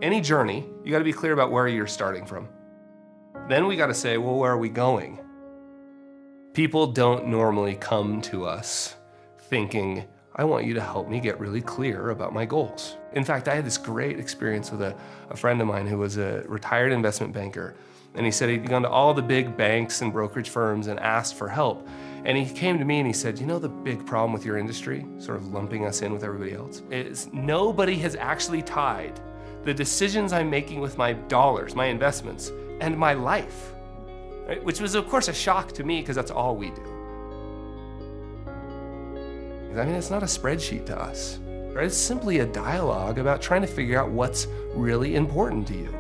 Any journey, you gotta be clear about where you're starting from. Then we gotta say, well, where are we going? People don't normally come to us thinking, I want you to help me get really clear about my goals. In fact, I had this great experience with a friend of mine who was a retired investment banker. And he said he'd gone to all the big banks and brokerage firms and asked for help. And he came to me and he said, you know the big problem with your industry, sort of lumping us in with everybody else, is nobody has actually tied the decisions I'm making with my dollars, my investments, and my life. Right? Which was, of course, a shock to me because that's all we do. I mean, it's not a spreadsheet to us. Right? It's simply a dialogue about trying to figure out what's really important to you.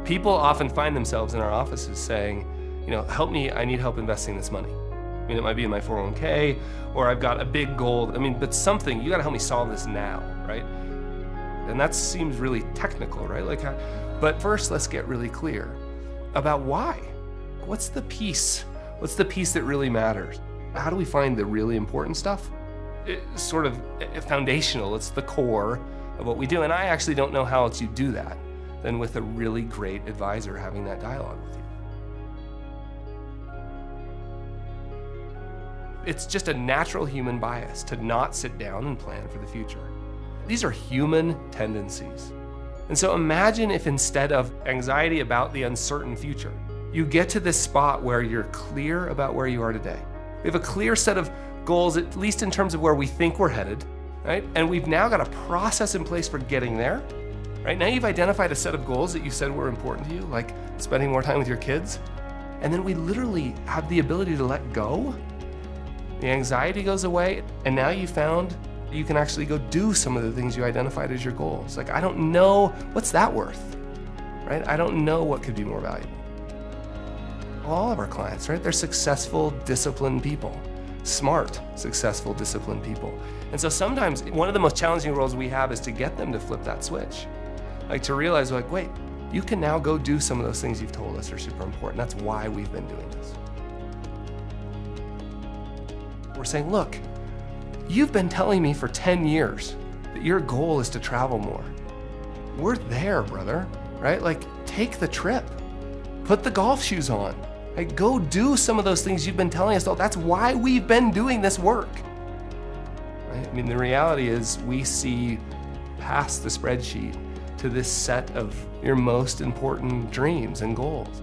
People often find themselves in our offices saying, you know, help me, I need help investing this money. I mean, it might be in my 401k, or I've got a big goal. I mean, but something, you gotta help me solve this now, right? And that seems really technical, right? Like, but first, let's get really clear about why. What's the piece? What's the piece that really matters? How do we find the really important stuff? It's sort of foundational, it's the core of what we do. And I actually don't know how else you do that than with a really great advisor having that dialogue with you. It's just a natural human bias to not sit down and plan for the future. These are human tendencies. And so imagine if instead of anxiety about the uncertain future, you get to this spot where you're clear about where you are today. We have a clear set of goals, at least in terms of where we think we're headed, right? And we've now got a process in place for getting there. Right now you've identified a set of goals that you said were important to you, like spending more time with your kids. And then we literally have the ability to let go. The anxiety goes away, and now you found you can actually go do some of the things you identified as your goals. Like, I don't know, what's that worth, right? I don't know what could be more valuable. All of our clients, right? They're successful, disciplined people. Smart, successful, disciplined people. And so sometimes one of the most challenging roles we have is to get them to flip that switch. Like to realize, like, wait, you can now go do some of those things you've told us are super important. That's why we've been doing this. We're saying, look, you've been telling me for 10 years that your goal is to travel more. We're there, brother, right? Like, take the trip, put the golf shoes on, like, go do some of those things you've been telling us. That's why we've been doing this work, right? I mean, the reality is we see past the spreadsheet to this set of your most important dreams and goals.